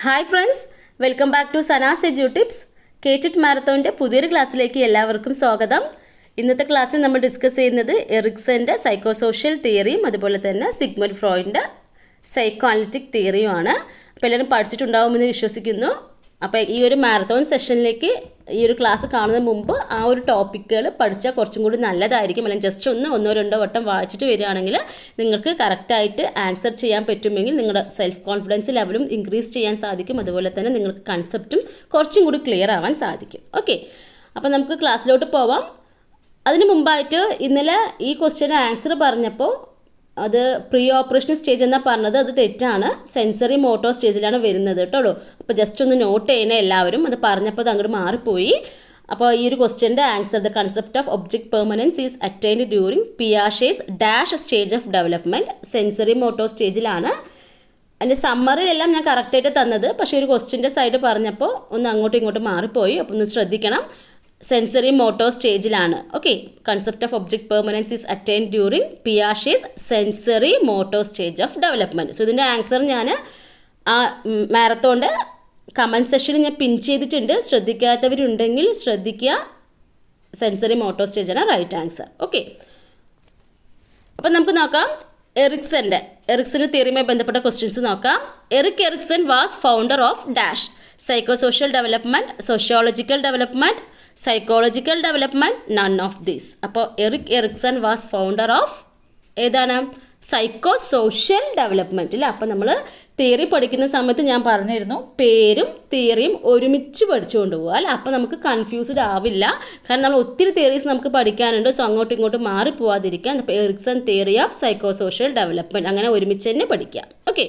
Hi friends, welcome back to Sana's edu tips. കേറ്റഡ് മാരത്തോണിൻ്റെ പുതിയൊരു ക്ലാസ്സിലേക്ക് എല്ലാവർക്കും സ്വാഗതം. ഇന്നത്തെ ക്ലാസ്സിൽ നമ്മൾ ഡിസ്കസ് ചെയ്യുന്നത് എറിക്സൻ്റെ സൈക്കോ സോഷ്യൽ തിയറിയും അതുപോലെ തന്നെ സിഗ്മണ്ട് ഫ്രോയിഡിൻ്റെ സൈക്കോ അനലിറ്റിക് തിയറിയുമാണ്. അപ്പോൾ എല്ലാവരും പഠിച്ചിട്ടുണ്ടാകുമെന്ന് വിശ്വസിക്കുന്നു. അപ്പോൾ ഈ ഒരു മാരത്തോൺ സെഷനിലേക്ക് ഈ ഒരു ക്ലാസ് കാണുന്നതിന് മുമ്പ് ആ ഒരു ടോപ്പിക്കുകൾ പഠിച്ചാൽ കുറച്ചും കൂടി നല്ലതായിരിക്കും. അല്ലെങ്കിൽ ജസ്റ്റ് ഒന്നോ രണ്ടോ വട്ടം വായിച്ചിട്ട് വരികയാണെങ്കിൽ നിങ്ങൾക്ക് കറക്റ്റായിട്ട് ആൻസർ ചെയ്യാൻ പറ്റുമെങ്കിൽ നിങ്ങളുടെ സെൽഫ് കോൺഫിഡൻസ് ലെവലും ഇൻക്രീസ് ചെയ്യാൻ സാധിക്കും. അതുപോലെ തന്നെ നിങ്ങൾക്ക് കൺസെപ്റ്റും കുറച്ചും കൂടി ക്ലിയർ ആവാൻ സാധിക്കും. ഓക്കെ, അപ്പോൾ നമുക്ക് ക്ലാസ്സിലോട്ട് പോവാം. അതിന് മുമ്പായിട്ട് ഇന്നലെ ഈ ക്വസ്റ്റ്യന് ആൻസർ പറഞ്ഞപ്പോൾ അത് പ്രീ ഓപ്പറേഷൻ സ്റ്റേജ് എന്നാണ് പറഞ്ഞത്. അത് തെറ്റാണ്. സെൻസറി മോട്ടോ സ്റ്റേജിലാണ് വരുന്നത് കേട്ടോ. അപ്പോൾ ജസ്റ്റ് ഒന്ന് നോട്ട് ചെയ്യണേ എല്ലാവരും. അത് പറഞ്ഞപ്പോൾ അത് അങ്ങോട്ട് മാറിപ്പോയി. അപ്പോൾ ഈ ഒരു ക്വസ്റ്റ്യൻ്റെ answer, the concept of object permanence is attained during Piaget's dash stage of development. Sensory motor സ്റ്റേജിലാണ്. അതിൻ്റെ സമ്മറിയിലെല്ലാം ഞാൻ കറക്റ്റായിട്ട് തന്നത്. പക്ഷേ ഒരു ക്വസ്റ്റ്യൻ്റെ സൈഡ് പറഞ്ഞപ്പോൾ ഒന്ന് അങ്ങോട്ടും ഇങ്ങോട്ടും മാറിപ്പോയി. അപ്പോൾ ഒന്ന് ശ്രദ്ധിക്കണം. സെൻസറി മോട്ടോ സ്റ്റേജിലാണ്. Okay, concept of object permanence is attained during Piaget's sensory motor stage of development. So ഇതിൻ്റെ ആൻസർ ഞാൻ ആ മാരത്തോണിൻ്റെ കമൻറ്റ് സെക്ഷനിൽ ഞാൻ പിൻ ചെയ്തിട്ടുണ്ട്. ശ്രദ്ധിക്കാത്തവരുണ്ടെങ്കിൽ ശ്രദ്ധിക്കുക. സെൻസറി മോട്ടോ സ്റ്റേജാണ് റൈറ്റ് ആൻസർ. ഓക്കെ, അപ്പം നമുക്ക് നോക്കാം എറിക്സൻ്റെ തിയറിയുമായി ബന്ധപ്പെട്ട ക്വസ്റ്റ്യൻസ് നോക്കാം. Erikson was founder of dash psycho social development, sociological development, psychological development, none of these. അപ്പോൾ എറിക്സൺ വാസ് ഫൗണ്ടർ ഓഫ് ഏതാണ്? സൈക്കോ സോഷ്യൽ ഡെവലപ്മെൻറ്റ് അല്ലേ. അപ്പോൾ നമ്മൾ തിയറി പഠിക്കുന്ന സമയത്ത് ഞാൻ പറഞ്ഞിരുന്നു പേരും തിയറിയും ഒരുമിച്ച് പഠിച്ചുകൊണ്ട് പോകുക അല്ലേ. അപ്പോൾ നമുക്ക് കൺഫ്യൂസ്ഡ് ആവില്ല. കാരണം നമ്മൾ ഒത്തിരി തിയറീസ് നമുക്ക് പഠിക്കാനുണ്ട്. സോ അങ്ങോട്ടും ഇങ്ങോട്ടും മാറിപ്പോവാതിരിക്കാൻ അപ്പോൾ Erikson theory of psycho social development അങ്ങനെ ഒരുമിച്ച് തന്നെ പഠിക്കാം. ഓക്കെ,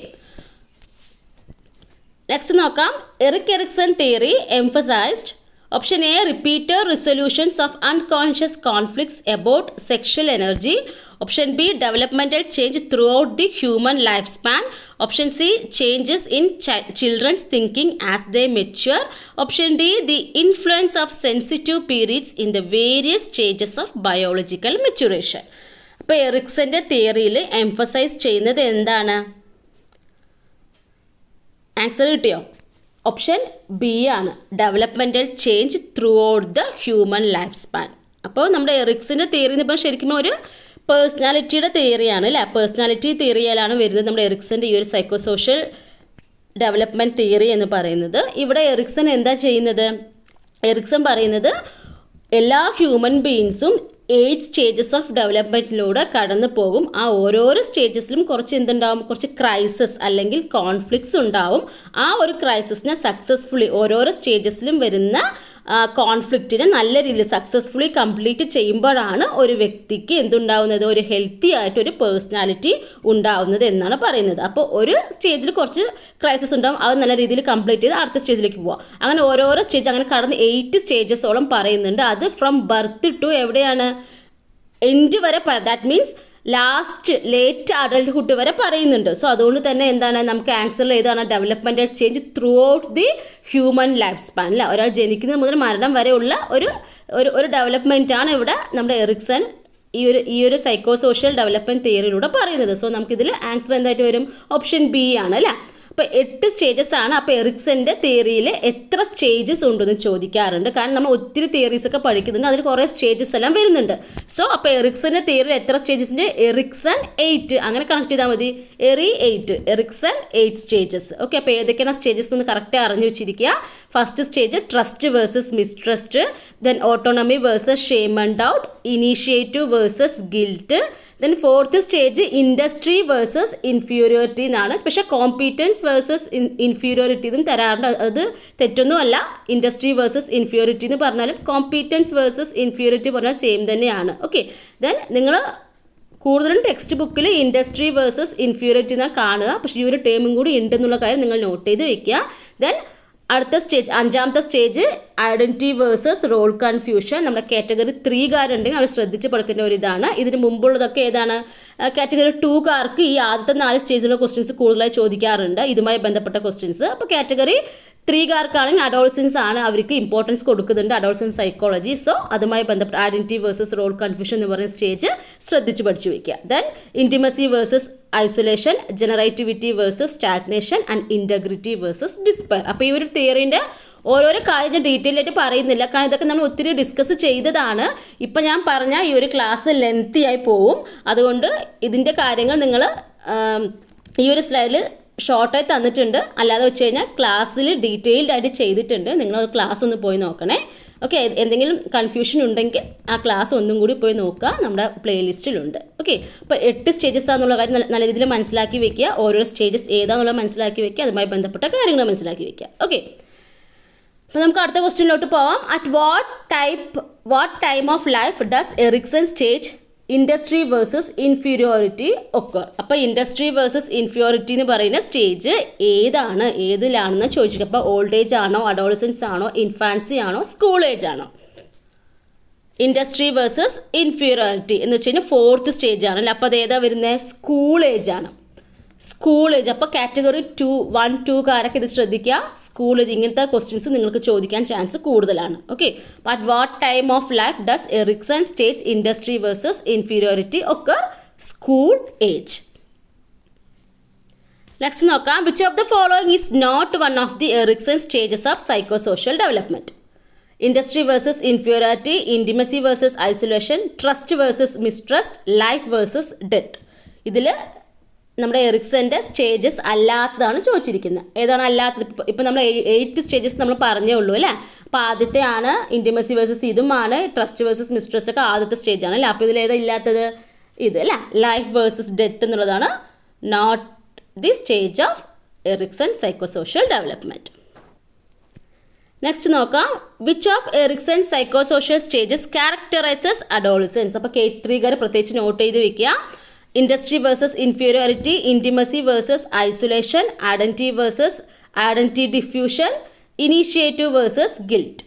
നെക്സ്റ്റ് നോക്കാം. Erikson theory emphasized Option A, repeated resolutions of unconscious conflicts about sexual energy. Option B, developmental change throughout the human lifespan. Option C, changes in children's thinking as they mature. Option D, the influence of sensitive periods in the various stages of biological maturation. അപ്പോൾ എറിക്സൻ്റെ തിയറിയിൽ emphasise ചെയ്യുന്നത് എന്താണ്? Answer കിട്ടിയോ? Option B ആണ്, developmental change through out the human life span. അപ്പോൾ നമ്മുടെ എറിക്സൻ്റെ theory എന്ന് പറഞ്ഞാൽ ശരിക്കും ഒരു പേഴ്സണാലിറ്റിയുടെ തിയറിയാണ് അല്ലേ. പേഴ്സണാലിറ്റി തിയറിയിലാണ് വരുന്നത് നമ്മുടെ എറിക്സൻ്റെ ഈ ഒരു സൈക്കോ സോഷ്യൽ ഡെവലപ്മെൻറ്റ് തിയറി എന്ന് പറയുന്നത്. ഇവിടെ എറിക്സൺ എന്താ ചെയ്യുന്നത്? എറിക്സൺ പറയുന്നത് എല്ലാ ഹ്യൂമൻ ബീയിങ്സും 8 സ്റ്റേജസ് ഓഫ് ഡെവലപ്മെൻറ്റിലൂടെ കടന്നു പോകും. ആ ഓരോരോ സ്റ്റേജസിലും കുറച്ച് എന്തുണ്ടാവും? കുറച്ച് ക്രൈസിസ് അല്ലെങ്കിൽ കോൺഫ്ലിക്ട്സ് ഉണ്ടാവും. ആ ഒരു ക്രൈസിസിനെ സക്സസ്ഫുള്ളി ഓരോരോ സ്റ്റേജസിലും വരുന്ന കോൺഫ്ലിക്റ്റിനെ നല്ല രീതിയിൽ സക്സസ്ഫുള്ളി കംപ്ലീറ്റ് ചെയ്യുമ്പോഴാണ് ഒരു വ്യക്തിക്ക് എന്തുണ്ടാവുന്നത്? ഒരു ഹെൽത്തി ആയിട്ടൊരു പേഴ്സണാലിറ്റി ഉണ്ടാവുന്നത് എന്നാണ് പറയുന്നത്. അപ്പോൾ ഒരു സ്റ്റേജിൽ കുറച്ച് ക്രൈസിസ് ഉണ്ടാവും, അത് നല്ല രീതിയിൽ കംപ്ലീറ്റ് ചെയ്ത് അടുത്ത സ്റ്റേജിലേക്ക് പോവാം. അങ്ങനെ ഓരോരോ സ്റ്റേജ് അങ്ങനെ കടന്ന് 8 സ്റ്റേജസോളം പറയുന്നുണ്ട്. അത് ഫ്രം ബർത്ത് ടു എവിടെയാണ്? എൻഡ് വരെ. ദാറ്റ് മീൻസ് ലേറ്റ് അഡൾട്ട്ഹുഡ് വരെ പറയുന്നുണ്ട്. സോ അതുകൊണ്ട് തന്നെ എന്താണ് നമുക്ക് ആൻസറിൽ ഏതാണ്? Developmental change through out the human life span അല്ല. ഒരാൾ ജനിക്കുന്നത് മുതൽ മരണം വരെയുള്ള ഒരു ഡെവലപ്മെൻറ്റാണ് ഇവിടെ നമ്മുടെ എറിക്സൺ ഈ ഒരു സൈക്കോ സോഷ്യൽ ഡെവലപ്മെൻറ്റ് തിയറിയിലൂടെ പറയുന്നത്. സോ നമുക്കിതിൽ ആൻസർ എന്തായിട്ട് വരും? ഓപ്ഷൻ ബി ആണ് അല്ലേ. അപ്പോൾ 8 സ്റ്റേജസ് ആണ്. അപ്പോൾ എറിക്സൻ്റെ തിയറിയിൽ എത്ര സ്റ്റേജസ് ഉണ്ടെന്ന് ചോദിക്കാറുണ്ട്. കാരണം നമ്മൾ ഒത്തിരി തിയറീസ് ഒക്കെ പഠിക്കുന്നുണ്ട്, അതിൽ കുറേ സ്റ്റേജസ് എല്ലാം വരുന്നുണ്ട്. സോ അപ്പോൾ എറിക്സൻ്റെ തിയറിയിൽ എത്ര സ്റ്റേജസിൻ്റെ? എറിക്സൺ 8 അങ്ങനെ കണക്ട് ചെയ്താൽ മതി. Ericsson 8 stages. ഓക്കെ, അപ്പോൾ ഏതൊക്കെയാണ് സ്റ്റേജസ് എന്ന് കറക്റ്റ് അറിഞ്ഞു വെച്ചിരിക്കുക. First stage trust versus mistrust, then autonomy versus shame and doubt, initiative versus guilt, then fourth stage industry versus inferiority എന്നാണ്. പക്ഷേ കോമ്പീറ്റൻസ് വേഴ്സസ് ഇൻഫീരിയോറിറ്റി എന്നും തരാറുണ്ട്. അത് തെറ്റൊന്നുമല്ല. ഇൻഡസ്ട്രി വേഴ്സസ് ഇൻഫീരിയോറിറ്റി എന്ന് പറഞ്ഞാലും കോമ്പീറ്റൻസ് വേഴ്സസ് ഇൻഫീരിയോറിറ്റി പറഞ്ഞാൽ സെയിം തന്നെയാണ്. ഓക്കെ, ദെൻ നിങ്ങൾ കൂടുതലും ടെക്സ്റ്റ് ബുക്കിൽ ഇൻഡസ്ട്രി വേഴ്സസ് ഇൻഫീരിയോറിറ്റി എന്നാണ് കാണുക. പക്ഷേ ഈ ഒരു ടേമും കൂടി ഉണ്ടെന്നുള്ള കാര്യം നിങ്ങൾ നോട്ട് ചെയ്ത് വെക്കുക. ദെൻ അടുത്ത സ്റ്റേജ്, 5ാമത്തെ stage identity versus role confusion. നമ്മുടെ കാറ്റഗറി 3കാരുണ്ടെങ്കിൽ അവർ ശ്രദ്ധിച്ച് പഠിക്കേണ്ട ഒരു ഇതാണ്. ഇതിന് മുമ്പുള്ളതൊക്കെ ഏതാണ്? കാറ്റഗറി 2കാർക്ക് ഈ ആദ്യത്തെ 4 സ്റ്റേജിലുള്ള ക്വസ്റ്റ്യൻസ് കൂടുതലായി ചോദിക്കാറുണ്ട്, ഇതുമായി ബന്ധപ്പെട്ട ക്വസ്റ്റ്യൻസ്. അപ്പോൾ കാറ്റഗറി 3കാർക്കാണെങ്കിൽ അഡോളസൻസ് ആണ്, അവർക്ക് ഇമ്പോർട്ടൻസ് കൊടുക്കുന്നുണ്ട് അഡോളസൻസ് സൈക്കോളജി. സോ അതുമായി ബന്ധപ്പെട്ട ഐഡൻറ്റിറ്റി വേഴ്സസ് റോൾ കൺഫ്യൂഷൻ എന്ന് പറയുന്ന സ്റ്റേജ് ശ്രദ്ധിച്ച് പഠിച്ചു വയ്ക്കുക. Then intimacy versus isolation, generativity versus stagnation and integrity versus despair. അപ്പോൾ ഈ ഒരു തിയറിൻ്റെ ഓരോരോ കാര്യം ഡീറ്റെയിൽ ആയിട്ട് പറയുന്നില്ല, കാരണം ഇതൊക്കെ നമ്മൾ ഒത്തിരി ഡിസ്കസ് ചെയ്തതാണ്. ഇപ്പം ഞാൻ പറഞ്ഞ ഈ ഒരു ക്ലാസ് ലെങ്തി ആയി പോവും. അതുകൊണ്ട് ഇതിൻ്റെ കാര്യങ്ങൾ നിങ്ങൾ ഈ ഒരു സ്ലൈഡിൽ ഷോർട്ടായി തന്നിട്ടുണ്ട്. അല്ലാതെ വെച്ച് കഴിഞ്ഞാൽ ക്ലാസ്സിൽ ഡീറ്റെയിൽഡ് ആയിട്ട് ചെയ്തിട്ടുണ്ട്. നിങ്ങൾ ക്ലാസ് ഒന്ന് പോയി നോക്കണേ. ഓക്കെ, എന്തെങ്കിലും കൺഫ്യൂഷൻ ഉണ്ടെങ്കിൽ ആ ക്ലാസ് ഒന്നും കൂടി പോയി നോക്കുക, നമ്മുടെ പ്ലേലിസ്റ്റിലുണ്ട്. ഓക്കെ, അപ്പോൾ 8 സ്റ്റേജസ് ആണെന്നുള്ള കാര്യം നല്ല രീതിയിൽ മനസ്സിലാക്കി വെക്കുക. ഓരോ സ്റ്റേജസ് ഏതാണെന്നുള്ളത് മനസ്സിലാക്കി വെക്കുക, അതുമായി ബന്ധപ്പെട്ട കാര്യങ്ങൾ മനസ്സിലാക്കി വെക്കുക. ഓക്കെ, അപ്പോൾ നമുക്ക് അടുത്ത ക്വസ്റ്റ്യനിലോട്ട് പോവാം. At what time of life does Erikson stage industry versus inferiority occur? അപ്പോൾ ഇൻഡസ്ട്രി വേഴ്സസ് ഇൻഫീരിയോറിറ്റി എന്ന് പറയുന്ന സ്റ്റേജ് ഏതിലാണെന്ന് ചോദിച്ചിട്ട്, അപ്പോൾ ഓൾഡ് ഏജ് ആണോ, അഡോളസൻസ് ആണോ, ഇൻഫാൻസി ആണോ, സ്കൂൾ ഏജ് ആണോ? ഇൻഡസ്ട്രി വേഴ്സസ് ഇൻഫീരിയോറിറ്റി എന്ന് വെച്ച് കഴിഞ്ഞാൽ 4th സ്റ്റേജ് ആണല്ലോ. അപ്പോൾ അത് ഏതാ വരുന്നത്? സ്കൂൾ ഏജ് ആണ്. School age. അപ്പോൾ കാറ്റഗറി 1, 2കാരൊക്കെ ഇത് ശ്രദ്ധിക്കുക. സ്കൂൾ ഏജ് ഇങ്ങനത്തെ ക്വസ്റ്റ്യൻസ് നിങ്ങൾക്ക് ചോദിക്കാൻ ചാൻസ് കൂടുതലാണ്. Okay, at what time of life does Erikson stage industry versus inferiority occur? School age. Next നോക്കാം. Which of the following is not one of the Erikson stages of psycho social development? Industry versus inferiority, intimacy versus isolation, trust versus mistrust, life versus death. ഇതിൽ നമ്മുടെ എറിക്സൻ്റെ stages അല്ലാത്തതാണ് ചോദിച്ചിരിക്കുന്നത്. ഏതാണ് അല്ലാത്തത്? ഇപ്പം നമ്മൾ 8 stages നമ്മൾ പറഞ്ഞേ ഉള്ളൂ അല്ലേ. അപ്പോൾ ആദ്യത്തെ ആണ് ഇൻറ്റിമസി വേഴ്സസ് ഇതുമാണ്, ട്രസ്റ്റ് വേഴ്സസ് മിസ്ട്രസ്റ്റ് ഒക്കെ ആദ്യത്തെ സ്റ്റേജാണ് അല്ലേ. അപ്പോൾ ഇതിലേതാ ഇല്ലാത്തത്? ഇത് അല്ലേ. ലൈഫ് വേഴ്സസ് ഡെത്ത് എന്നുള്ളതാണ് not the stage of Erikson psycho social development. Next നോക്കാം. Which of Erikson psycho social stages characterizes adolescence? അപ്പോൾ K3കാർ പ്രത്യേകിച്ച് നോട്ട് ചെയ്ത് വെക്കുക. Industry versus inferiority, intimacy versus isolation, identity diffusion, initiative versus guilt.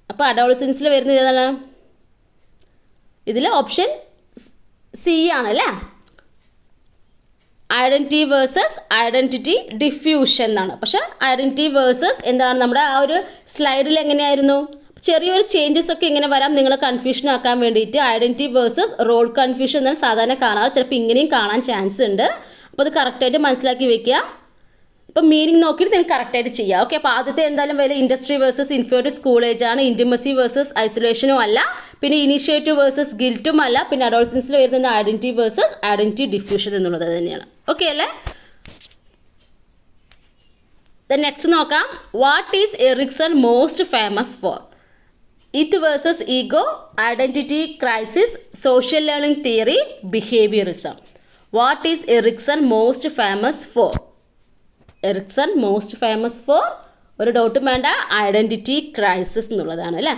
അപ്പോൾ അഡോളസൻസിൽ വരുന്നത് ഏതാണ്? ഇതിൽ ഓപ്ഷൻ സി ആണല്ലേ. ഐഡൻറ്റിറ്റി വേഴ്സസ് ഐഡൻറ്റിറ്റി ഡിഫ്യൂഷൻ എന്നാണ്. പക്ഷേ ഐഡൻറ്റിറ്റി വേഴ്സസ് എന്താണ് നമ്മുടെ ആ ഒരു സ്ലൈഡിൽ എങ്ങനെയായിരുന്നു? ചെറിയൊരു ചേഞ്ചസ് ഒക്കെ ഇങ്ങനെ വരാം നിങ്ങളെ കൺഫ്യൂഷൻ ആക്കാൻ വേണ്ടിയിട്ട്. ഐഡൻറ്റിറ്റി വേഴ്സസ് റോൾ കൺഫ്യൂഷൻ എന്നാൽ സാധാരണ കാണാറ്, ചിലപ്പോൾ ഇങ്ങനെയും കാണാൻ ചാൻസ് ഉണ്ട്. അപ്പോൾ അത് കറക്റ്റായിട്ട് മനസ്സിലാക്കി വെക്കുക. ഇപ്പോൾ മീനിങ് നോക്കിയിട്ട് നിങ്ങൾക്ക് കറക്റ്റായിട്ട് ചെയ്യാം. ഓക്കെ, അപ്പോൾ ആദ്യത്തെ എന്തായാലും വലിയ industry versus inferior school age ആണ്. ഇൻറ്റിമസി വേഴ്സസ് ഐസൊലേഷനും അല്ല, പിന്നെ ഇനീഷ്യേറ്റീവ് വേഴ്സസ് ഗിൽറ്റും അല്ല, പിന്നെ അഡോളസൻസിൽ വരുന്നത് ഐഡൻറ്റിറ്റി വേഴ്സസ് ഐഡൻറ്റിറ്റി ഡിഫ്യൂഷൻ എന്നുള്ളത് തന്നെയാണ്. ഓക്കെ അല്ലേ. നെക്സ്റ്റ് നോക്കാം. What is Erikson most famous for? ഇത് versus ego, identity crisis, social learning theory, behaviourism. What is Erikson most famous for? Erikson most famous for ഒരു ഡൗട്ടും വേണ്ട, ഐഡൻറ്റിറ്റി ക്രൈസിസ് എന്നുള്ളതാണ് അല്ലേ.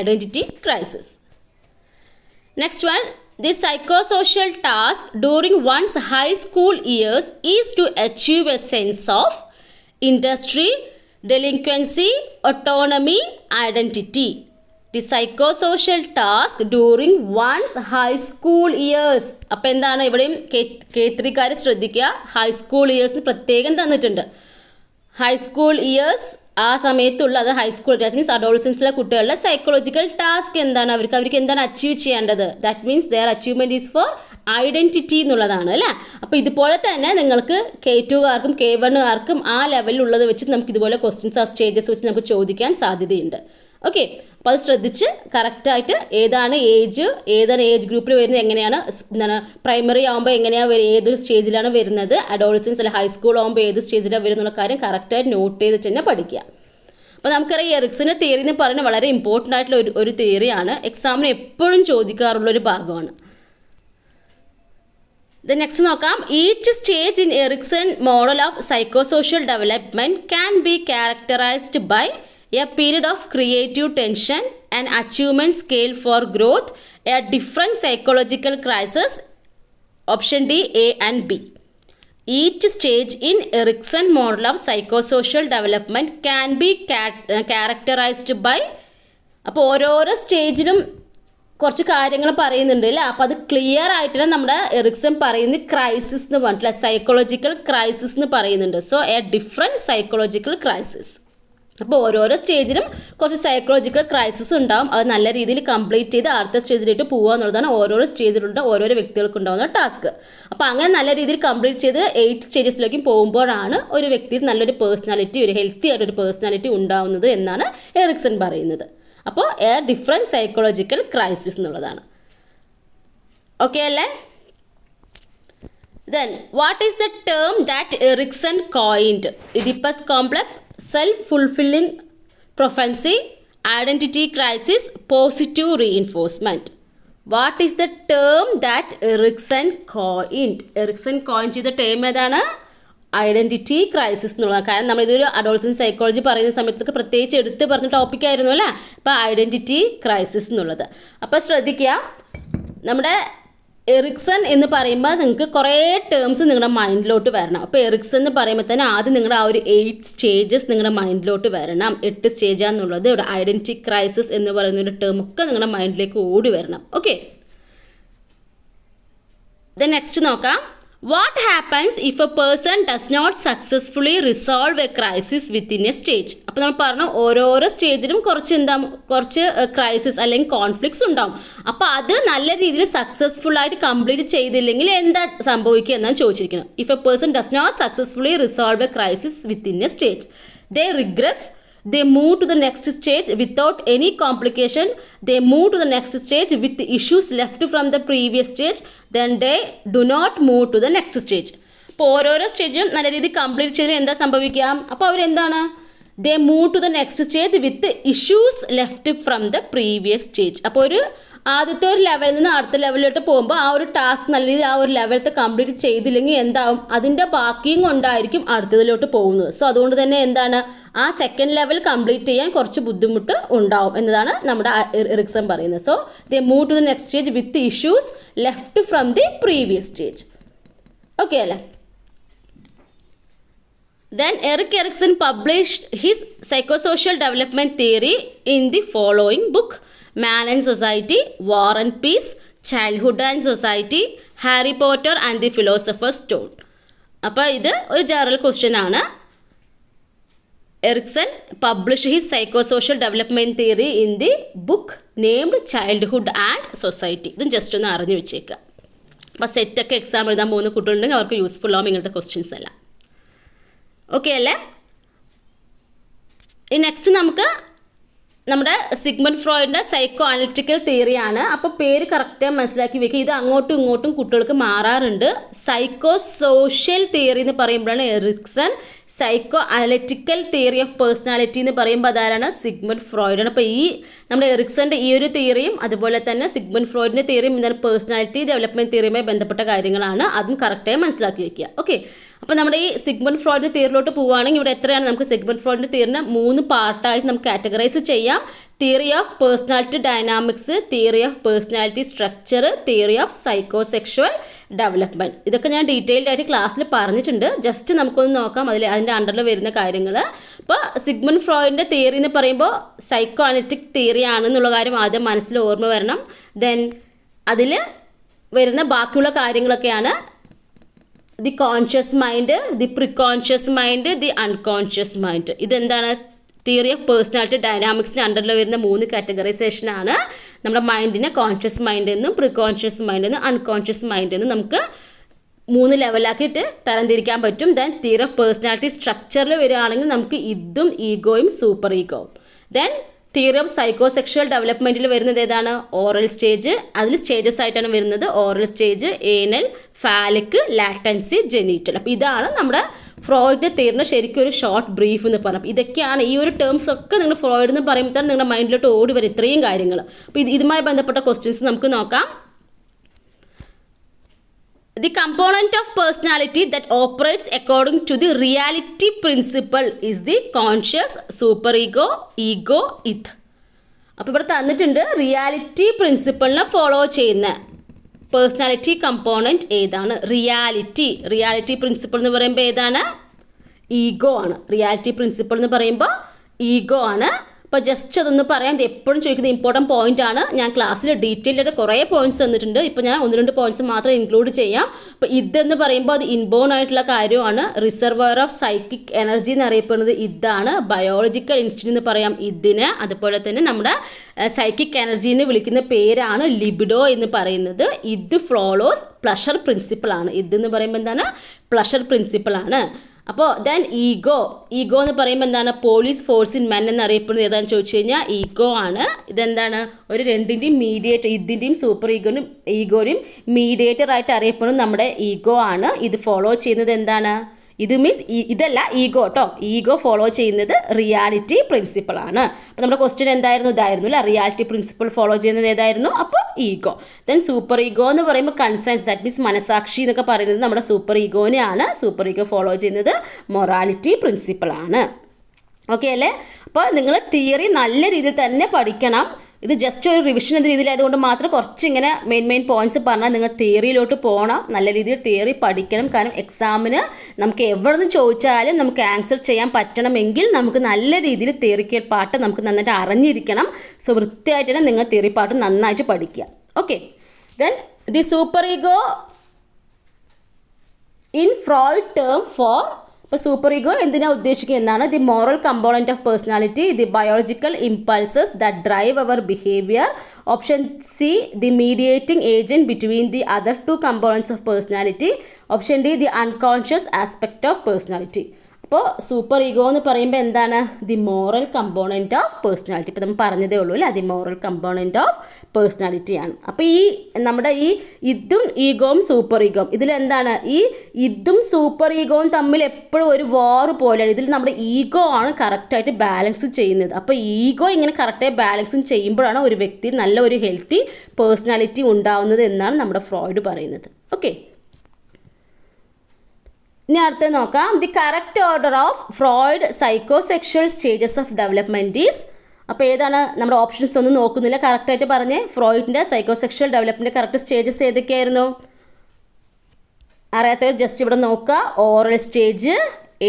Identity crisis. Next one. The psychosocial task during one's high school years is to achieve a sense of industry, delinquency, autonomy, identity. The psychosocial task during one's high school years. അപ്പോൾ എന്താണ് ഇവിടെയും K3കാർ ശ്രദ്ധിക്കുക. High school ഇയേഴ്സിന് പ്രത്യേകം തന്നിട്ടുണ്ട്. High school years ആ സമയത്തുള്ള, അത് high school means അഡോളസൻസിലെ കുട്ടികളുടെ സൈക്കോളജിക്കൽ ടാസ്ക് എന്താണ്? അവർക്ക് എന്താണ് അച്ചീവ് ചെയ്യേണ്ടത്? That means their achievement is for identity എന്നുള്ളതാണ് അല്ലേ. അപ്പോൾ ഇതുപോലെ തന്നെ നിങ്ങൾക്ക് K2കാർക്കും K1കാർക്കും ആ ലെവലിലുള്ളത് വെച്ച് നമുക്ക് ഇതുപോലെ ക്വസ്റ്റ്യൻസ് ആ സ്റ്റേജസ് വെച്ച് നമുക്ക് ചോദിക്കാൻ സാധ്യതയുണ്ട്. ഓക്കെ, അപ്പോൾ അത് ശ്രദ്ധിച്ച് കറക്റ്റായിട്ട് ഏതാണ് ഏജ് ഗ്രൂപ്പിൽ വരുന്നത്, എന്താണ് പ്രൈമറി ആകുമ്പോൾ എങ്ങനെയാണ് ഏതൊരു സ്റ്റേജിലാണ് വരുന്നത്, അഡോളസൻസ് അല്ല ഹൈസ്കൂൾ ആകുമ്പോൾ ഏത് സ്റ്റേജിലാണ് വരുന്നുള്ള കാര്യം കറക്റ്റായിട്ട് നോട്ട് ചെയ്തിട്ട് തന്നെ പഠിക്കുക. അപ്പോൾ നമുക്കറിയാം എറിക്സൻ്റെ തിയറി എന്ന് പറയുന്നത് വളരെ ഇമ്പോർട്ടൻ്റ് ആയിട്ടുള്ള ഒരു തിയറിയാണ്. എക്സാമിന് എപ്പോഴും ചോദിക്കാറുള്ളൊരു ഭാഗമാണ്. നെക്സ്റ്റ് നോക്കാം. Each stage in Erikson model of psychosocial development can be characterised by a period of creative tension and achievement scale for growth, a different psychological crisis. Option D, A and B. Each stage in Erikson model of psychosocial development can be characterised by. അപ്പോൾ ഓരോരോ സ്റ്റേജിലും കുറച്ച് കാര്യങ്ങൾ പറയുന്നുണ്ട് അല്ലേ. അപ്പോൾ അത് clear ആയിട്ടാണ് നമ്മുടെ എറിക്സൺ പറയുന്നത് ക്രൈസിസ് എന്ന് പറഞ്ഞിട്ടില്ല, സൈക്കോളജിക്കൽ ക്രൈസിസ് എന്ന് പറയുന്നുണ്ട്. So A different psychological crisis. അപ്പോൾ ഓരോരോ സ്റ്റേജിലും കുറച്ച് സൈക്കോളജിക്കൽ ക്രൈസിസ് ഉണ്ടാവും. അത് നല്ല രീതിയിൽ കംപ്ലീറ്റ് ചെയ്ത് അടുത്ത സ്റ്റേജിലേക്ക് പോകുക എന്നുള്ളതാണ് ഓരോരോ സ്റ്റേജിലുണ്ട് ഓരോരോ വ്യക്തികൾക്ക് ഉണ്ടാകുന്ന ടാസ്ക്. അപ്പോൾ അങ്ങനെ നല്ല രീതിയിൽ കംപ്ലീറ്റ് ചെയ്ത് 8 സ്റ്റേജസിലേക്ക് പോകുമ്പോഴാണ് ഒരു വ്യക്തിയിൽ നല്ലൊരു പേഴ്സണാലിറ്റി, ഒരു ഹെൽത്തി ആയിട്ടൊരു പേഴ്സണാലിറ്റി ഉണ്ടാവുന്നത് എന്നാണ് എറിക്സൺ പറയുന്നത്. അപ്പോൾ എ ഡിഫറെൻറ്റ് സൈക്കോളജിക്കൽ ക്രൈസിസ് എന്നുള്ളതാണ്. ഓക്കെ അല്ലേ? Then, what is the term that Erikson coined? Oedipus complex, self-fulfilling prophecy, identity crisis, positive reinforcement. What is the term that Erikson coined? Erikson coined ചെയ്ത term ഏതാണ്? Identity crisis എന്നുള്ളത്. കാരണം നമ്മളിതൊരു adolescent psychology പറയുന്ന സമയത്തൊക്കെ പ്രത്യേകിച്ച് എടുത്ത് പറഞ്ഞ ടോപ്പിക്കായിരുന്നു അല്ലേ. അപ്പോൾ ഐഡൻറ്റിറ്റി ക്രൈസിസ് എന്നുള്ളത്. അപ്പോൾ ശ്രദ്ധിക്കുക, നമ്മുടെ എറിക്സൺ എന്ന് പറയുമ്പോൾ നിങ്ങൾക്ക് കുറേ ടേംസ് നിങ്ങളുടെ മൈൻഡിലോട്ട് വരണം. അപ്പോൾ എറിക്സൺ എന്ന് പറയുമ്പോൾ തന്നെ ആദ്യം നിങ്ങളുടെ ആ ഒരു 8 സ്റ്റേജസ് നിങ്ങളുടെ മൈൻഡിലോട്ട് വരണം. 8 സ്റ്റേജാണെന്നുള്ളത് ഇവിടെ ഐഡൻറ്റിറ്റി ക്രൈസിസ് എന്ന് പറയുന്ന ഒരു ടേം ഒക്കെ നിങ്ങളുടെ മൈൻഡിലേക്ക് ഓടി വരണം. ഓക്കെ, ദെൻ നെക്സ്റ്റ് നോക്കാം. What happens if a person does not successfully resolve a crisis within a stage? അപ്പോൾ നമ്മൾ പറഞ്ഞു ഓരോരോ സ്റ്റേജിലും കുറച്ച് ക്രൈസിസ് അല്ലെങ്കിൽ കോൺഫ്ലിക്ട്സ് ഉണ്ടാവും. അപ്പോൾ അത് നല്ല രീതിയിൽ സക്സസ്ഫുൾ ആയിട്ട് കംപ്ലീറ്റ് ചെയ്തില്ലെങ്കിൽ എന്താ സംഭവിക്കുക എന്നാണ് ചോദിച്ചിരിക്കുന്നത്. If a person does not successfully resolve a crisis within a stage, they regress, they move to the next stage without any complication, they move to the next stage with the issues left from the previous stage, then they do not move to the next stage. അപ്പോൾ ഓരോരോ സ്റ്റേജും നല്ല രീതിയിൽ complete ചെയ്താൽ എന്താ സംഭവിക്കുക? അപ്പോൾ അവരെന്താണ്? they move to the next stage with the issues left from the previous stage. അപ്പോൾ ഒരു ആദ്യത്തെ ഒരു ലെവലിൽ നിന്ന് അടുത്ത ലെവലിലോട്ട് പോകുമ്പോൾ ആ ഒരു ടാസ്ക് നല്ല രീതിയിൽ ആ ഒരു ലെവലത്തെ കംപ്ലീറ്റ് ചെയ്തില്ലെങ്കിൽ എന്താവും? അതിൻ്റെ ബാക്കിയും കൊണ്ടായിരിക്കും അടുത്തതിലോട്ട് പോകുന്നത്. സോ അതുകൊണ്ട് തന്നെ എന്താണ്, ആ സെക്കൻഡ് ലെവൽ കംപ്ലീറ്റ് ചെയ്യാൻ കുറച്ച് ബുദ്ധിമുട്ട് ഉണ്ടാവും എന്നതാണ് നമ്മുടെ എറിക്സൺ പറയുന്നത്. So they move to the next stage with issues left from the previous stage. Okay അല്ലേ? Then Erik Erikson published his psychosocial development theory in the following book: Man and Society, War and Peace, Childhood and Society, Harry Potter and the Philosopher's Stone. അപ്പോൾ ഇത് ഒരു general question ആണ്. Erikson published his psychosocial development theory in the book named Childhood and Society. ഇത് just ഒന്ന് അറിഞ്ഞു വെച്ചേക്കുക. അപ്പോൾ സെറ്റൊക്കെ exam എഴുതാൻ പോകുന്ന കുട്ടികളുണ്ടെങ്കിൽ അവർക്ക് യൂസ്ഫുൾ ആവും ഇങ്ങനത്തെ ക്വസ്റ്റ്യൻസ് എല്ലാം. ഓക്കെ അല്ലേ? ഈ നെക്സ്റ്റ് നമുക്ക് നമ്മുടെ സിഗ്മണ്ട് ഫ്രോയിഡിൻ്റെ സൈക്കോ അനലിറ്റിക്കൽ തിയറിയാണ്. അപ്പോൾ പേര് കറക്റ്റായി മനസ്സിലാക്കി വെക്കുക. ഇത് അങ്ങോട്ടും ഇങ്ങോട്ടും കുട്ടികൾക്ക് മാറാറുണ്ട്. സൈക്കോ സോഷ്യൽ തിയറി എന്ന് പറയുമ്പോഴാണ് Erikson, psychoanalytical theory of personality എന്ന് പറയുമ്പോൾ അതാരാണ്? സിഗ്മണ്ട് ഫ്രോയിഡാണ്. അപ്പോൾ ഈ നമ്മുടെ എറിക്സൻ്റെ ഈ ഒരു തിയറിയും അതുപോലെ തന്നെ സിഗ്മണ്ട് ഫ്രോയിഡിൻ്റെ തിയറിയും എന്താണ് പേഴ്സണാലിറ്റി ഡെവലപ്മെൻറ്റ് തിയറിയുമായി ബന്ധപ്പെട്ട കാര്യങ്ങളാണ്. അതും കറക്റ്റായി മനസ്സിലാക്കി വെക്കുക. ഓക്കെ, അപ്പോൾ നമ്മുടെ ഈ സിഗ്മണ്ട് ഫ്രോയിഡിൻ്റെ തിയറിലോട്ട് പോവുകയാണെങ്കിൽ ഇവിടെ എത്രയാണ്? നമുക്ക് സിഗ്മണ്ട് ഫ്രോയിഡിൻ്റെ തിയറിനെ 3 പാർട്ടായിട്ട് നമുക്ക് കാറ്റഗറൈസ് ചെയ്യാം. Theory of personality dynamics, theory of personality structure, theory of psychosexual development. ഇതൊക്കെ ഞാൻ ഡീറ്റെയിൽഡ് ആയിട്ട് ക്ലാസ്സിൽ പറഞ്ഞിട്ടുണ്ട്. ജസ്റ്റ് നമുക്കൊന്ന് നോക്കാം അതിൻ്റെ അണ്ടറിൽ വരുന്ന കാര്യങ്ങൾ. അപ്പോൾ സിഗ്മണ്ട് ഫ്രോയിഡിൻ്റെ തിയറി എന്ന് പറയുമ്പോൾ സൈക്കോ അനലിറ്റിക് തിയറി ആണെന്നുള്ള കാര്യം ആദ്യം മനസ്സിൽ ഓർമ്മ വരണം. ദെൻ അതിൽ വരുന്ന ബാക്കിയുള്ള കാര്യങ്ങളൊക്കെയാണ് the conscious mind, the preconscious mind, the unconscious mind. ഇതെന്താണ്? തിയറി ഓഫ് പേഴ്സണാലിറ്റി ഡൈനാമിക്സിൻ്റെ അണ്ടറിൽ വരുന്ന 3 കാറ്റഗറൈസേഷനാണ്. നമ്മുടെ മൈൻഡിനെ കോൺഷ്യസ് മൈൻഡ് എന്നും പ്രികോൺഷ്യസ് മൈൻഡ് എന്നും അൺകോൺഷ്യസ് മൈൻഡ് എന്നും നമുക്ക് 3 ലെവലാക്കിയിട്ട് തരംതിരിക്കാൻ പറ്റും. ദെൻ തിയറി ഓഫ് പേഴ്സണാലിറ്റി സ്ട്രക്ചറിൽ വരികയാണെങ്കിൽ നമുക്ക് ഇതും ഈഗോയും സൂപ്പർ ഈഗോയും. ദെൻ തിയറി ഓഫ് സൈക്കോസെക്ഷുവൽ ഡെവലപ്മെൻറ്റിൽ വരുന്നത് ഏതാണ്? Oral stage. അതിൽ സ്റ്റേജസ് ആയിട്ടാണ് വരുന്നത്. Oral stage, anal, phallic, latency, genital. അപ്പോൾ ഇതാണ് നമ്മുടെ ഫ്രോയിഡിൻ്റെ തിയറിൻ്റെ ശരിക്കും ഒരു ഷോർട്ട് ബ്രീഫ് എന്ന് പറഞ്ഞു. ഇതൊക്കെയാണ് ഈ ഒരു ടേംസ് ഒക്കെ നിങ്ങൾ ഫ്രോയിഡ് എന്ന് പറയുമ്പോൾ തന്നെ നിങ്ങളുടെ മൈൻഡിലോട്ട് ഓടി വരും ഇത്രയും കാര്യങ്ങൾ. അപ്പോൾ ഇതുമായി ബന്ധപ്പെട്ട ക്വസ്റ്റ്യൻസ് നമുക്ക് നോക്കാം. The component of personality that operates according to the reality principle is the conscious, superego, ego, id. അപ്പോൾ ഇവിടെ തന്നിട്ടുണ്ട് റിയാലിറ്റി പ്രിൻസിപ്പിളിനെ ഫോളോ ചെയ്യുന്ന പേഴ്സണാലിറ്റി കമ്പോണൻറ്റ് ഏതാണ്? റിയാലിറ്റി പ്രിൻസിപ്പിൾ എന്ന് പറയുമ്പോൾ ഏതാണ്? ഈഗോ ആണ്. റിയാലിറ്റി പ്രിൻസിപ്പിൾ എന്ന് പറയുമ്പോൾ ഈഗോ ആണ്. അപ്പോൾ ജസ്റ്റ് അതൊന്ന് പറയാം. ഇത് എപ്പോഴും ചോദിക്കുന്ന ഇമ്പോർട്ടൻറ്റ് പോയിന്റ് ആണ്. ഞാൻ ക്ലാസ്സിൽ ഡീറ്റെയിൽഡ് കുറേ പോയിന്റ്സ് തന്നിട്ടുണ്ട്. ഇപ്പോൾ ഞാൻ 1-2 പോയിന്റ്സ് മാത്രം ഇൻക്ലൂഡ് ചെയ്യാം. അപ്പോൾ ഇതെന്ന് പറയുമ്പോൾ അത് ഇൻബോൺ ആയിട്ടുള്ള കാര്യമാണ്. റിസർവോയർ ഓഫ് സൈക്കിക് എനർജി എന്നറിയപ്പെടുന്നത് ഇതാണ്. ബയോളജിക്കൽ ഇൻസ്റ്റിറ്റ്യൂട്ട് എന്ന് പറയാം ഇതിന്. അതുപോലെ തന്നെ നമ്മുടെ സൈക്കിക് എനർജീനെ വിളിക്കുന്ന പേരാണ് ലിബിഡോ എന്ന് പറയുന്നത്. ഇത് ഫ്ലോളോസ് പ്ലഷർ പ്രിൻസിപ്പിൾ ആണ്. ഇതെന്ന് പറയുമ്പോൾ എന്താണ്? പ്ലഷർ പ്രിൻസിപ്പിൾ ആണ്. അപ്പോൾ ദെൻ ഈഗോ എന്ന് പറയുമ്പോൾ എന്താണ്? പോലീസ് ഫോഴ്സ് ഇൻ മെൻ എന്നറിയപ്പെടുന്നത് ഏതാണെന്ന് ചോദിച്ചു കഴിഞ്ഞാൽ ഈഗോ ആണ്. ഇതെന്താണ്? ഒരു രണ്ടിൻ്റെയും മീഡിയേറ്റർ, ഇതിൻ്റെയും സൂപ്പർ ഈഗോയും മീഡിയേറ്റർ ആയിട്ട് അറിയപ്പെടുന്നത് നമ്മുടെ ഈഗോ ആണ്. ഇത് ഫോളോ ചെയ്യുന്നത് എന്താണ്? ഇത് മീൻസ് ഇതല്ല ഈഗോ കേട്ടോ. ഈഗോ ഫോളോ ചെയ്യുന്നത് റിയാലിറ്റി പ്രിൻസിപ്പിൾ ആണ്. അപ്പോൾ നമ്മുടെ ക്വസ്റ്റ്യൻ എന്തായിരുന്നു? ഇതായിരുന്നു അല്ലേ? റിയാലിറ്റി പ്രിൻസിപ്പിൾ ഫോളോ ചെയ്യുന്നത് ഏതായിരുന്നു? അപ്പോൾ ഈഗോ. ദെൻ സൂപ്പർ ഈഗോ എന്ന് പറയുമ്പോൾ കൺസേൺസ്, ദാറ്റ് മീൻസ് മനസാക്ഷി എന്നൊക്കെ പറയുന്നത് നമ്മുടെ സൂപ്പർ ഈഗോനെയാണ്. സൂപ്പർ ഈഗോ ഫോളോ ചെയ്യുന്നത് മൊറാലിറ്റി പ്രിൻസിപ്പിൾ ആണ്. ഓക്കെ അല്ലേ? അപ്പോൾ നിങ്ങൾ തിയറി നല്ല രീതിയിൽ തന്നെ പഠിക്കണം. ഇത് ജസ്റ്റ് ഒരു റിവിഷൻ എന്ന രീതിയിലായതുകൊണ്ട് മാത്രം കുറച്ചിങ്ങനെ മെയിൻ പോയിന്റ്സ് പറഞ്ഞാൽ നിങ്ങൾ തിയറിയിലോട്ട് പോകണം. നല്ല രീതിയിൽ തിയറി പഠിക്കണം. കാരണം എക്സാമിന് നമുക്ക് എവിടെ നിന്ന് ചോദിച്ചാലും നമുക്ക് ആൻസർ ചെയ്യാൻ പറ്റണമെങ്കിൽ നമുക്ക് നല്ല രീതിയിൽ തിയറിക്കൽ പാട്ട് നമുക്ക് നന്നായിട്ട് അറിഞ്ഞിരിക്കണം. സോ വൃത്തിയായിട്ട് തന്നെ നിങ്ങൾ തിയറി പാട്ട് നന്നായിട്ട് പഠിക്കുക. Okay. Then the superego in Freud term for, ഇപ്പോൾ സൂപ്പർ ഈഗോ എന്തിനാ ഉദ്ദേശിക്കുന്നത് എന്നാണ്? The moral component of personality, the biological impulses that drive our behaviour. Option C, the mediating agent between the other 2 components of personality. Option D, the unconscious aspect of personality. അപ്പോൾ superego എന്ന് പറയുമ്പോൾ എന്താണ്? The moral component of personality. ഇപ്പോൾ നമ്മൾ പറഞ്ഞതേ ഉള്ളൂ അല്ലേ? The moral component of പേഴ്സണാലിറ്റിയാണ്. അപ്പോൾ ഈ നമ്മുടെ ഈ ഇതും ഈഗോവും സൂപ്പർ ഈഗോവും ഇതിലെന്താണ്? ഈ ഇതും സൂപ്പർ ഈഗോവും തമ്മിൽ എപ്പോഴും ഒരു വാർ പോലെയാണ്. ഇതിൽ നമ്മുടെ ഈഗോ ആണ് കറക്റ്റായിട്ട് ബാലൻസ് ചെയ്യുന്നത്. അപ്പോൾ ഈഗോ ഇങ്ങനെ കറക്റ്റായി ബാലൻസും ചെയ്യുമ്പോഴാണ് ഒരു വ്യക്തി നല്ല ഒരു ഹെൽത്തി പേഴ്സണാലിറ്റി ഉണ്ടാവുന്നത് എന്നാണ് നമ്മുടെ ഫ്രോയിഡ് പറയുന്നത്. ഓക്കെ. ഇനി അടുത്ത് നോക്കാം. The correct order of Freud psychosexual stages of development is. അപ്പോൾ ഏതാണ്? നമ്മുടെ ഓപ്ഷൻസ് ഒന്നും നോക്കുന്നില്ല, കറക്റ്റായിട്ട് പറഞ്ഞേ. ഫ്രോയിഡിൻ്റെ സൈക്കോസെക്ഷൽ ഡെവലപ്മെൻറ്റ് കറക്റ്റ് സ്റ്റേജസ് ഏതൊക്കെയായിരുന്നു? അറിയാത്തവർ ജസ്റ്റ് ഇവിടെ നോക്കുക. Oral stage,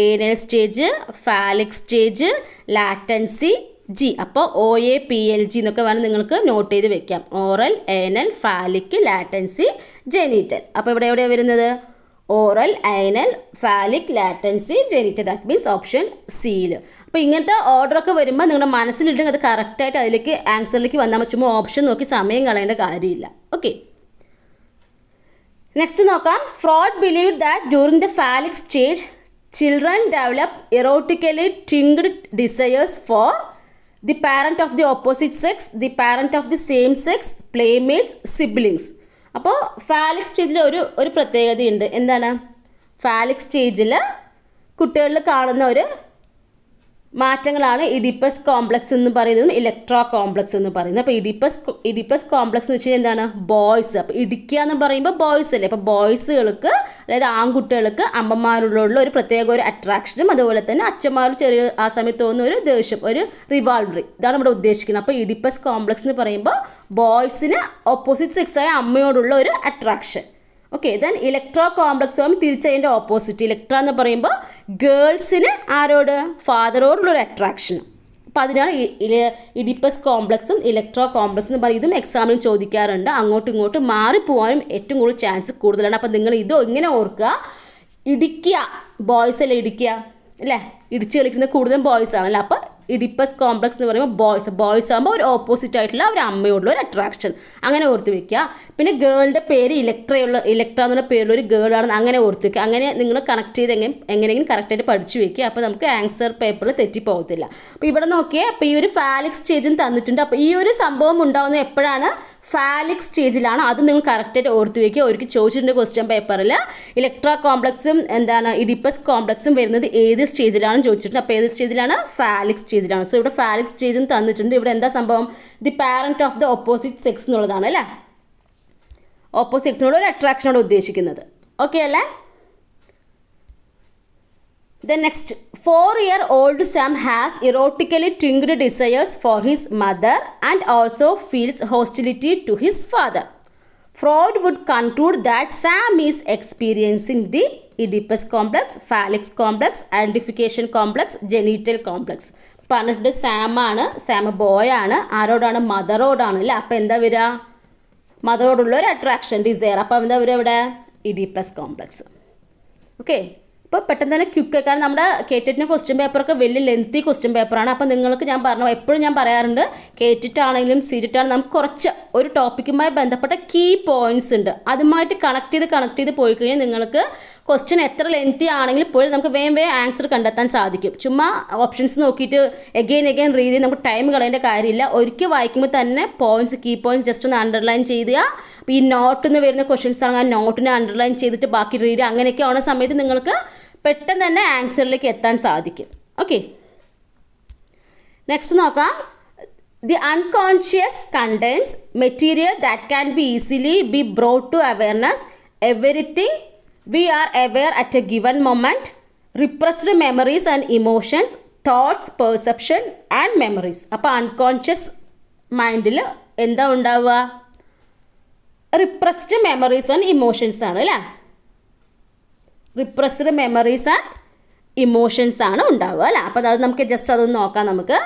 anal stage, phallic stage, latency, G. അപ്പോൾ OAPLG എന്നൊക്കെ വേണം നിങ്ങൾക്ക് നോട്ട് ചെയ്ത് വെക്കാം. Oral, anal, phallic, latency, genital. അപ്പോൾ ഇവിടെ എവിടെയാണ് വരുന്നത്? Oral, anal, phallic, latency, genital. That means option സിയിൽ. അപ്പോൾ ഇങ്ങനത്തെ ഓർഡറൊക്കെ വരുമ്പോൾ നിങ്ങളുടെ മനസ്സിലിട്ടുണ്ടെങ്കിൽ അത് കറക്റ്റായിട്ട് അതിലേക്ക് ആൻസറിലേക്ക് വന്നാൽ ചുമ്മാ ഓപ്ഷൻ നോക്കി സമയം കളയേണ്ട കാര്യമില്ല. ഓക്കെ. നെക്സ്റ്റ് നോക്കാം. Freud believe that during the phallic stage children develop erotically tinged desires for the parent of the opposite sex, the parent of the same sex, playmates, siblings. അപ്പോൾ ഫാലിക് സ്റ്റേജിൽ ഒരു പ്രത്യേകതയുണ്ട്. എന്താണ്? ഫാലിക് സ്റ്റേജിൽ കുട്ടികളിൽ കാണുന്ന ഒരു മാറ്റങ്ങളാണ് ഇഡിപ്പസ് കോംപ്ലക്സ് എന്ന് പറയുന്നതും ഇലക്ട്രോ കോംപ്ലക്സ് എന്ന് പറയുന്നത്. അപ്പോൾ ഇഡിപ്പസ് കോംപ്ലക്സ് എന്ന് വെച്ച് കഴിഞ്ഞാൽ എന്താണ്? ബോയ്സ്. അപ്പോൾ ഇടിക്കുക എന്ന് പറയുമ്പോൾ ബോയ്സ് അല്ലേ? അപ്പോൾ ബോയ്സുകൾക്ക്, അതായത് ആൺകുട്ടികൾക്ക് അമ്മമാരോടുള്ള ഒരു പ്രത്യേക ഒരു അട്രാക്ഷനും അതുപോലെ തന്നെ അച്ഛന്മാർ ചെറിയ ആ സമയത്ത് തോന്നുന്ന ഒരു ദേഷ്യം, ഒരു റിവാൾവറി, ഇതാണ് ഇവിടെ ഉദ്ദേശിക്കുന്നത്. അപ്പോൾ ഇഡിപ്പസ് കോംപ്ലക്സ് എന്ന് പറയുമ്പോൾ ബോയ്സിന് ഓപ്പോസിറ്റ് സെക്സായ അമ്മയോടുള്ള ഒരു attraction. Okay. Then electro complex ആകുമ്പോൾ തിരിച്ചതിൻ്റെ ഓപ്പോസിറ്റ്. ഇലക്ട്ര എന്ന് പറയുമ്പോൾ ഗേൾസിന് ആരോട്? ഫാദറോടുള്ളൊരു അട്രാക്ഷൻ. അപ്പോൾ അതിനാണ് ഇഡിപ്പസ് കോംപ്ലക്സും ഇലക്ട്രോ കോംപ്ലക്സ് എന്ന് പറയും. ഇതും എക്സാമിന് ചോദിക്കാറുണ്ട്. അങ്ങോട്ടും ഇങ്ങോട്ടും മാറിപ്പോകാനും ഏറ്റവും കൂടുതൽ ചാൻസ് കൂടുതലാണ്. അപ്പോൾ നിങ്ങൾ ഇത് ഇങ്ങനെ ഓർക്കുക. ഇടിക്കുക, ബോയ്സ് അല്ലേ ഇടിക്കുക അല്ലേ? ഇടിച്ച് കളിക്കുന്നത് കൂടുതലും ബോയ്സ് ആണല്ലോ. അപ്പോൾ ഇഡിപ്പസ് കോംപ്ലക്സ് എന്ന് പറയുമ്പോൾ ബോയ്സ് ആകുമ്പോൾ ഒരു ഓപ്പോസിറ്റ് ആയിട്ടുള്ള ഒരു അമ്മയോടുള്ള ഒരു അട്രാക്ഷൻ, അങ്ങനെ ഓർത്ത് വെക്കുക. പിന്നെ ഗേളിൻ്റെ പേര് ഇലക്ട്ര എന്നുള്ള പേരുള്ള ഒരു ഗേളാണെന്ന് അങ്ങനെ ഓർത്ത് വെക്കുക. അങ്ങനെ നിങ്ങൾ കണക്ട് ചെയ്ത് എങ്ങനെയെങ്കിലും കറക്റ്റായിട്ട് പഠിച്ചു വെക്കുക. അപ്പോൾ നമുക്ക് ആൻസർ പേപ്പറിൽ തെറ്റിപ്പോകത്തില്ല. അപ്പോൾ ഇവിടെ നോക്കിയേ, അപ്പോൾ ഈ ഒരു ഫാലിക് സ്റ്റേജും തന്നിട്ടുണ്ട്. അപ്പോൾ ഈ ഒരു സംഭവം ഉണ്ടാകുന്നത് എപ്പോഴാണ്? ഫാലിക് സ്റ്റേജിലാണ്. അത് നിങ്ങൾ കറക്റ്റായിട്ട് ഓർത്ത് വയ്ക്കുക. ഒരിക്കൽ ചോദിച്ചിട്ടുണ്ട് ക്വസ്റ്റ്യൻ പേപ്പറിൽ. ഇലക്ട്രോ കോംപ്ലക്സും ഇഡിപ്പസ് കോംപ്ലക്സും വരുന്നത് ഏത് സ്റ്റേജിലാണെന്ന് ചോദിച്ചിട്ടുണ്ട്. അപ്പോൾ ഏത് സ്റ്റേജിലാണ്? ഫാലിക് സ്റ്റേജിലാണ്. സോ ഇവിടെ ഫാലിക് സ്റ്റേജും തന്നിട്ടുണ്ട്. ഇവിടെ എന്താ സംഭവം? The parent of the opposite sex എന്നുള്ളതാണ് അല്ലേ? ഓപ്പോസിറ്റ് സെക്സിനോട് ഒരു അട്രാക്ഷനോട് ഉദ്ദേശിക്കുന്നത്. ഓക്കെ അല്ലേ? Then next, 4-year-old Sam has erotically tinged desires for his mother and also feels hostility to his father. Freud would conclude that Sam is experiencing the Oedipus complex, phallic complex, identification complex, genital complex. പറഞ്ഞിട്ടുണ്ട് Sam boy ആണ്. ആരോടാണ്? മദറോടാണ് അല്ലേ. അപ്പോൾ എന്താ വരിക? മദറോടുള്ള ഒരു attraction, desire. അപ്പോൾ എന്താ വരിക ഇവിടെ? Oedipus complex. ഓക്കെ. ഇപ്പോൾ പെട്ടെന്ന് തന്നെ ക്വിക്ക്, കാരണം നമ്മുടെ കേറ്ററ്റിൻ്റെ ക്വസ്റ്റ്യൻ പേപ്പറൊക്കെ വലിയ ലെങ്തി ക്വസ്റ്റ്യൻ പേപ്പറാണ്. അപ്പോൾ നിങ്ങൾക്ക് ഞാൻ പറഞ്ഞു, എപ്പോഴും ഞാൻ പറയാറുണ്ട്, കേറ്റിറ്റ് ആണെങ്കിലും സീറ്റിറ്റ് ആണെങ്കിലും നമുക്ക് കുറച്ച് ഒരു ടോപ്പിക്കുമായി ബന്ധപ്പെട്ട കീ പോയിന്റ്സ് ഉണ്ട്, അതുമായിട്ട് കണക്ട് ചെയ്ത് പോയി കഴിഞ്ഞാൽ നിങ്ങൾക്ക് ക്വസ്റ്റ്യൻ എത്ര ലെങ്തി ആണെങ്കിലും പോലും നമുക്ക് വേഗം ആൻസർ കണ്ടെത്താൻ സാധിക്കും. ചുമ്മാ ഓപ്ഷൻസ് നോക്കിയിട്ട് എഗെയിൻ റീഡ് ചെയ്ത് നമുക്ക് ടൈം കളയേണ്ട കാര്യമില്ല. ഒരിക്കൽ വായിക്കുമ്പോൾ തന്നെ പോയിന്റ്സ്, കീ പോയിന്റ്സ് ജസ്റ്റ് ഒന്ന് അണ്ടർലൈൻ ചെയ്യുക. അപ്പോൾ ഈ നോട്ടിൽ നിന്ന് വരുന്ന ക്വസ്റ്റ്യൻസ് ആണെങ്കിൽ ആ നോട്ടിനെ അണ്ടർലൈൻ ചെയ്തിട്ട് ബാക്കി റീഡ് ചെയ്യുക. അങ്ങനെയൊക്കെ ആവുന്ന സമയത്ത് നിങ്ങൾക്ക് പെട്ടെന്ന് തന്നെ ആൻസറിലേക്ക് എത്താൻ സാധിക്കും. ഓക്കെ, നെക്സ്റ്റ് നോക്കാം. The unconscious contains material that can be easily be brought to awareness. Everything we are aware at a given moment. Repressed memories and emotions, thoughts, perceptions and memories. അപ്പോൾ അൺകോൺഷ്യസ് മൈൻഡിൽ എന്താ ഉണ്ടാവുക? Repressed memories and emotions ആണ് അല്ലേ. Repressed memories and emotions ആണ് ഉണ്ടാവുക അല്ലേ. അപ്പോൾ അത് നമുക്ക് ജസ്റ്റ് അതൊന്ന് നോക്കാം നമുക്ക്.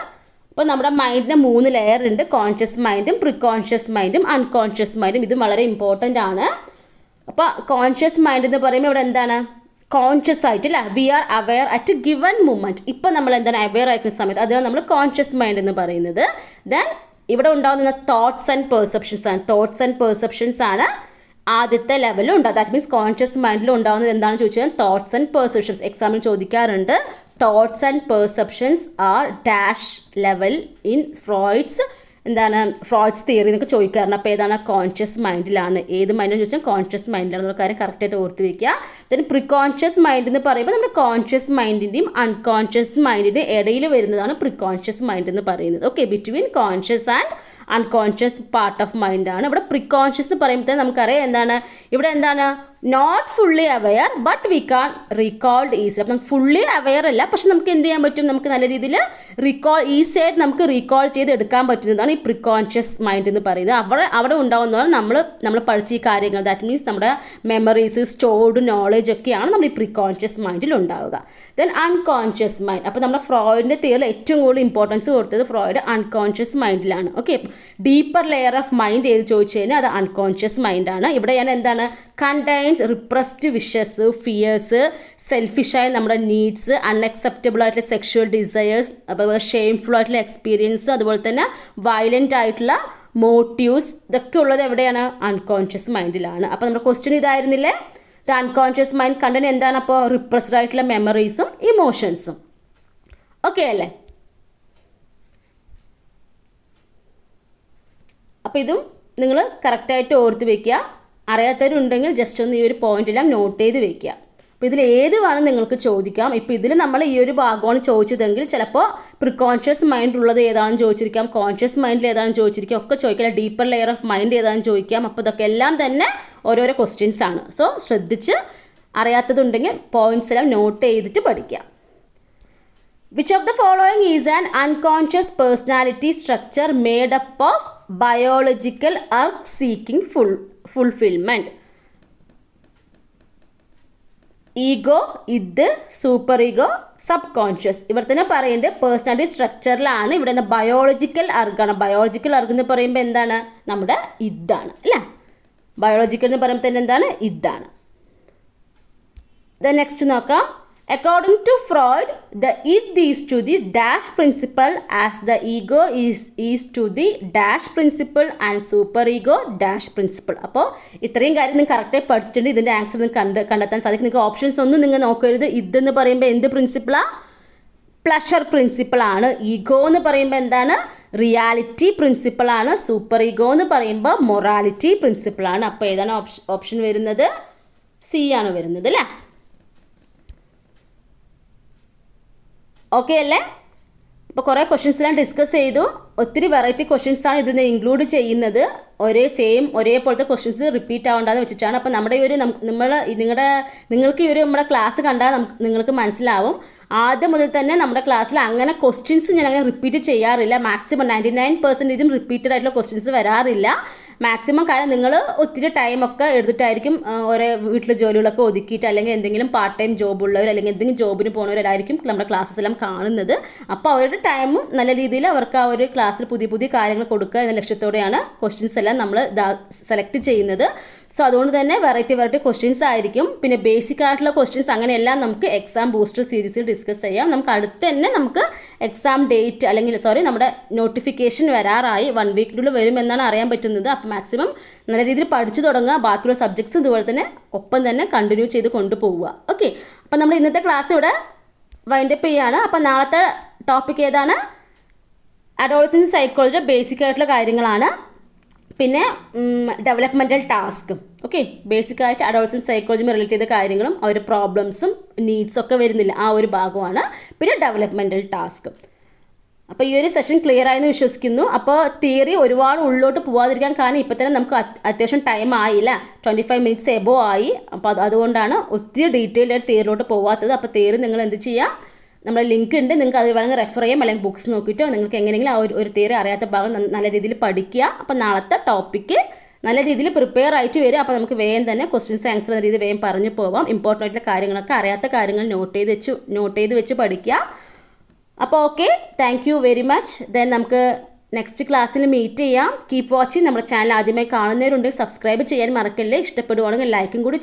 അപ്പോൾ നമ്മുടെ മൈൻഡിന് 3 ലെയർ ഉണ്ട്. കോൺഷ്യസ് മൈൻഡും, പ്രികോൺഷ്യസ് മൈൻഡും, അൺകോൺഷ്യസ് മൈൻഡും. ഇത് വളരെ ഇമ്പോർട്ടൻ്റ് ആണ്. അപ്പോൾ കോൺഷ്യസ് മൈൻഡ് എന്ന് പറയുമ്പോൾ ഇവിടെ എന്താണ്? കോൺഷ്യസ് ആയിട്ട് അല്ലേ. We are aware at given moment. ഇപ്പോൾ നമ്മൾ എന്താണ് അവെയർ ആയിരിക്കുന്ന സമയത്ത് അതിനാണ് നമ്മൾ കോൺഷ്യസ് മൈൻഡ് എന്ന് പറയുന്നത്. ദെൻ ഇവിടെ ഉണ്ടാകുന്ന തോട്ട്സ് ആൻഡ് പെർസെപ്ഷൻസ് ആണ്. തോട്ട്സ് ആൻഡ് പെർസെപ്ഷൻസ് ആണ് ആദ്യത്തെ ലെവലിൽ ഉണ്ടാകും. ദാറ്റ് മീൻസ് കോൺഷ്യസ് മൈൻഡിൽ ഉണ്ടാകുന്നത് എന്താണെന്ന് ചോദിച്ചാൽ തോട്ട്സ് ആൻഡ് പെർസെപ്ഷൻസ്. എക്സാമിൽ ചോദിക്കാറുണ്ട്. Thoughts and perceptions are dash level in Freud's എന്താണ് ഫ്രോയിഡ്സ് തിയറി എന്നൊക്കെ ചോദിക്കാറുണ്ട്. അപ്പോൾ ഏതാണ്? കോൺഷ്യസ് മൈൻഡിലാണ്. ഏത് മൈൻഡെന്ന് ചോദിച്ചാൽ കോൺഷ്യസ് മൈൻഡിലാണെന്നുള്ള കാര്യം കറക്റ്റായിട്ട് ഓർത്ത് വയ്ക്കുക. ദെൻ പ്രികോൺഷ്യസ് മൈൻഡ് എന്ന് പറയുമ്പോൾ നമ്മുടെ കോൺഷ്യസ് മൈൻഡിൻ്റെയും അൺകോൺഷ്യസ് മൈൻഡിൻ്റെയും ഇടയിൽ വരുന്നതാണ് പ്രികോൺഷ്യസ് മൈൻഡ് എന്ന് പറയുന്നത്. Okay, between conscious and unconscious part of മൈൻഡാണ്. ഇവിടെ പ്രികോൺഷ്യസ് എന്ന് പറയുമ്പോൾ നമുക്കറിയാം എന്താണ് ഇവിടെ എന്താണ്? Not fully aware but we can recalled easy. അപ്പം നമുക്ക് ഫുള്ളി അവെയർ അല്ല, പക്ഷെ നമുക്ക് എന്ത് ചെയ്യാൻ പറ്റും? നമുക്ക് നല്ല രീതിയിൽ ഈസി ആയിട്ട് നമുക്ക് റീകോൾ ചെയ്ത് എടുക്കാൻ പറ്റുന്നതാണ് ഈ പ്രികോൺഷ്യസ് മൈൻഡ് എന്ന് പറയുന്നത്. അവിടെ ഉണ്ടാകുന്നതാണ് നമ്മൾ പഠിച്ച ഈ കാര്യങ്ങൾ. ദാറ്റ് മീൻസ് നമ്മുടെ മെമ്മറീസ്, സ്റ്റോർഡ് നോളേജ് ഒക്കെയാണ് നമ്മൾ ഈ പ്രികോൺഷ്യസ് മൈൻഡിൽ ഉണ്ടാവുക. Then unconscious mind. അപ്പോൾ നമ്മുടെ ഫ്രോയിഡിൻ്റെ തിയറിയിൽ ഏറ്റവും കൂടുതൽ ഇമ്പോർട്ടൻസ് കൊടുത്തത് ഫ്രോയിഡ് അൺകോൺഷ്യസ് മൈൻഡിലാണ്. Okay, deeper layer of mind ഏത് ചോദിച്ചു കഴിഞ്ഞാൽ അത് അൺകോൺഷ്യസ് മൈൻഡാണ്. ഇവിടെ ഞാൻ എന്താണ്? കണ്ടെയ്ൻസ് റിപ്രസ്ഡ് വിഷസ്, ഫിയേഴ്സ്, സെൽഫിഷായ നമ്മുടെ നീഡ്സ്, അൺഅക്സെപ്റ്റബിൾ ആയിട്ടുള്ള സെക്ഷുവൽ ഡിസയേഴ്സ്, അപ്പോൾ ഷെയിംഫുൾ ആയിട്ടുള്ള എക്സ്പീരിയൻസ്, അതുപോലെ തന്നെ വയലൻ്റ് ആയിട്ടുള്ള മോട്ടീവ്സ്, ഇതൊക്കെ ഉള്ളത് എവിടെയാണ്? അൺകോൺഷ്യസ് മൈൻഡിലാണ്. അപ്പോൾ നമ്മുടെ ക്വസ്റ്റ്യൻ ഇതായിരുന്നില്ലേ? ദ അൺകോൺഷ്യസ് മൈൻഡ് കണ്ടന്റ് എന്താണ്? അപ്പോൾ റിപ്രസ്ഡ് ആയിട്ടുള്ള മെമ്മറീസും ഇമോഷൻസും. ഓക്കെ അല്ലേ? അപ്പോൾ ഇതും നിങ്ങൾ കറക്റ്റായിട്ട് ഓർത്ത് വയ്ക്കുക. അറിയാത്തവരുണ്ടെങ്കിൽ ജസ്റ്റ് ഒന്ന് ഈ ഒരു പോയിന്റെല്ലാം നോട്ട് ചെയ്ത് വെക്കുക. അപ്പോൾ ഇതിൽ ഏത് വേണം നിങ്ങൾക്ക് ചോദിക്കാം. ഇപ്പോൾ ഇതിൽ നമ്മൾ ഈ ഒരു ഭാഗമാണ് ചോദിച്ചതെങ്കിൽ ചിലപ്പോൾ പ്രികോൺഷ്യസ് മൈൻഡ് ഉള്ളത് ഏതാണെന്ന് ചോദിച്ചിരിക്കാം, കോൺഷ്യസ് മൈൻഡിൽ ഏതാണെന്ന് ചോദിച്ചിരിക്കാം, ഒക്കെ ചോദിക്കാം. ഡീപ്പർ ലെയർ ഓഫ് മൈൻഡ് ഏതാണെന്ന് ചോദിക്കാം. അപ്പോൾ ഇതൊക്കെ എല്ലാം തന്നെ ഓരോരോ ക്വസ്റ്റ്യൻസ് ആണ്. സോ ശ്രദ്ധിച്ച് അറിയാത്തതുണ്ടെങ്കിൽ പോയിന്റ്സ് എല്ലാം നോട്ട് ചെയ്തിട്ട് പഠിക്കാം. Which of the following is an unconscious personality structure made up of biological urge seeking fulfillment? Ego, ഇത്, സൂപ്പർ ഈഗോ, സബ് കോൺഷ്യസ്. ഇവിടെ തന്നെ പറയുന്നത് പേഴ്സണാലിറ്റി സ്ട്രക്ചറിലാണ്. ഇവിടെ നിന്ന് ബയോളജിക്കൽ അർഗാണ്. ബയോളജിക്കൽ അർഗ് എന്ന് പറയുമ്പോൾ എന്താണ്? നമ്മുടെ ഇതാണ് അല്ലേ. ബയോളജിക്കൽ എന്ന് പറയുമ്പോൾ തന്നെ എന്താണ്? ഇതാണ്. നെക്സ്റ്റ് നോക്കാം. According to Freud, the id is to the dash principle as the ego is to the dash principle and super ego dash principle. അപ്പോൾ ഇത്രയും കാര്യം നിങ്ങൾ കറക്റ്റായി പഠിച്ചിട്ടുണ്ട്. ഇതിൻ്റെ ആൻസർ നിങ്ങൾക്ക് കണ്ടെത്താൻ സാധിക്കും. നിങ്ങൾക്ക് ഓപ്ഷൻസ് ഒന്നും നിങ്ങൾ നോക്കരുത്. ഇതെന്ന് പറയുമ്പോൾ എന്ത് പ്രിൻസിപ്പിളാണ്? പ്ലഷർ പ്രിൻസിപ്പിളാണ്. ഈഗോ എന്ന് പറയുമ്പോൾ എന്താണ്? റിയാലിറ്റി പ്രിൻസിപ്പിളാണ്. സൂപ്പർ ഈഗോ എന്ന് പറയുമ്പോൾ മൊറാലിറ്റി പ്രിൻസിപ്പിളാണ്. അപ്പോൾ ഏതാണ് ഓപ്ഷൻ വരുന്നത്? സി ആണ് വരുന്നത് അല്ലേ. ഓക്കെ അല്ലേ? ഇപ്പോൾ കുറേ ക്വസ്റ്റ്യൻസ് എല്ലാം ഡിസ്കസ് ചെയ്തു. ഒത്തിരി വെറൈറ്റി ക്വസ്റ്റ്യൻസാണ് ഇതിന് ഇൻക്ലൂഡ് ചെയ്യുന്നത്. ഒരേപോലത്തെ ക്വസ്റ്റ്യൻസ് റിപ്പീറ്റ് ആവേണ്ടെന്ന് വെച്ചിട്ടാണ്. അപ്പോൾ നമ്മുടെ ഈ ഒരു നിങ്ങൾക്ക് ഈ ഒരു നമ്മുടെ ക്ലാസ് കണ്ടാൽ നിങ്ങൾക്ക് മനസ്സിലാവും. ആദ്യം മുതൽ തന്നെ നമ്മുടെ ക്ലാസ്സിൽ അങ്ങനെ ക്വസ്റ്റ്യൻസ് ഞാൻ അങ്ങനെ റിപ്പീറ്റ് ചെയ്യാറില്ല. മാക്സിമം 99% റിപ്പീറ്റഡ് ആയിട്ടുള്ള ക്വസ്റ്റ്യൻസ് വരാറില്ല. മാക്സിമം കാരണം നിങ്ങൾ ഒത്തിരി ടൈമൊക്കെ എടുത്തിട്ടായിരിക്കും ഓരോ വീട്ടിലെ ജോലികളൊക്കെ ഒതുക്കിയിട്ട് അല്ലെങ്കിൽ എന്തെങ്കിലും പാർട്ട് ടൈം ജോബ് ഉള്ളവർ അല്ലെങ്കിൽ എന്തെങ്കിലും ജോബിന് പോകുന്നവരായിരിക്കും നമ്മുടെ ക്ലാസ്സസ് എല്ലാം കാണുന്നത്. അപ്പോൾ അവരുടെ ടൈമും നല്ല രീതിയിൽ അവർക്ക് ആ ഒരു ക്ലാസ്സിൽ പുതിയ പുതിയ കാര്യങ്ങൾ കൊടുക്കുക എന്ന ലക്ഷ്യത്തോടെയാണ് ക്വസ്റ്റ്യൻസ് എല്ലാം നമ്മൾ സെലക്ട് ചെയ്യുന്നത്. സോ അതുകൊണ്ട് തന്നെ വെറൈറ്റി ക്വസ്റ്റ്യൻസ് ആയിരിക്കും. പിന്നെ ബേസിക് ആയിട്ടുള്ള ക്വസ്റ്റ്യൻസ് അങ്ങനെയെല്ലാം നമുക്ക് എക്സാം ബൂസ്റ്റർ സീരീസിൽ ഡിസ്കസ് ചെയ്യാം. നമുക്ക് അടുത്ത് തന്നെ നമുക്ക് എക്സാം ഡേറ്റ് അല്ലെങ്കിൽ നമ്മുടെ നോട്ടിഫിക്കേഷൻ വരാറായി 1 വീക്കിനുള്ളിൽ വരുമെന്നാണ് അറിയാൻ പറ്റുന്നത്. അപ്പോൾ മാക്സിമം നല്ല രീതിയിൽ പഠിച്ചു തുടങ്ങുക. ബാക്കിയുള്ള സബ്ജക്ട്സ് ഇതുപോലെ തന്നെ ഒപ്പം തന്നെ കണ്ടിന്യൂ ചെയ്ത് കൊണ്ടുപോവുക. ഓക്കെ, അപ്പോൾ നമ്മൾ ഇന്നത്തെ ക്ലാസ് ഇവിടെ വൈൻഡപ്പ് ചെയ്യുകയാണ്. അപ്പോൾ നാളത്തെ ടോപ്പിക് ഏതാണ്? അഡോളസൻസ് സൈക്കോളജിയുടെ ബേസിക് ആയിട്ടുള്ള കാര്യങ്ങളാണ്. പിന്നെ ഡെവലപ്മെൻറ്റൽ ടാസ്കും. ഓക്കെ, ബേസിക് ആയിട്ട് അഡോളസൻസ് സൈക്കോളജിയുമായി റിലേറ്റ് ചെയ്ത കാര്യങ്ങളും അവർ പ്രോബ്ലംസും നീഡ്സും ഒക്കെ വരുന്നില്ല, ആ ഒരു ഭാഗമാണ്. പിന്നെ ഡെവലപ്മെൻറ്റൽ ടാസ്കും. അപ്പോൾ ഈ ഒരു സെഷൻ ക്ലിയർ ആയെന്ന് വിശ്വസിക്കുന്നു. അപ്പോൾ തിയറി ഒരുപാട് ഉള്ളിലോട്ട് പോകാതിരിക്കാൻ കാരണം ഇപ്പോൾ തന്നെ നമുക്ക് അത്യാവശ്യം ടൈം ആയില്ല, 25 മിനിറ്റ്സ് എബോ ആയി. അപ്പോൾ അതുകൊണ്ടാണ് ഒത്തിരി ഡീറ്റെയിൽ ആയിട്ട് തിയറിലോട്ട് പോകാത്തത്. അപ്പോൾ തിയറി നിങ്ങൾ എന്ത് ചെയ്യുക, നമ്മുടെ ലിങ്ക് ഉണ്ട്, നിങ്ങൾക്ക് അത് വേണമെങ്കിൽ റെഫർ ചെയ്യാം, അല്ലെങ്കിൽ ബുക്സ് നോക്കിയിട്ടോ നിങ്ങൾക്ക് എങ്ങനെയെങ്കിലും ആ ഒരു തിയറി അറിയാത്ത ഭാഗം നല്ല രീതിയിൽ പഠിക്കുക. അപ്പോൾ നാളത്തെ ടോപ്പിക്ക് നല്ല രീതിയിൽ പ്രിപ്പയർ ആയിട്ട് വരും. അപ്പോൾ നമുക്ക് വേഗം തന്നെ ക്വസ്റ്റ്യൻസ് ആൻസർ എന്ന രീതിയിൽ വേഗം പറഞ്ഞു പോവാം. ഇമ്പോർട്ടൻ്റ് ആയിട്ടുള്ള കാര്യങ്ങളൊക്കെ അറിയാത്ത കാര്യങ്ങൾ നോട്ട് ചെയ്ത് വെച്ച് പഠിക്കുക. അപ്പോൾ okay, thank you very much. Then നമുക്ക് നെക്സ്റ്റ് ക്ലാസ്സിൽ മീറ്റ് ചെയ്യാം. Keep watching. നമ്മുടെ ചാനൽ ആദ്യമായി കാണുന്നവരുണ്ടെങ്കിൽ സബ്സ്ക്രൈബ് ചെയ്യാൻ മറക്കല്ലേ. ഇഷ്ടപ്പെടുവാണെങ്കിൽ ലൈക്കും കൂടി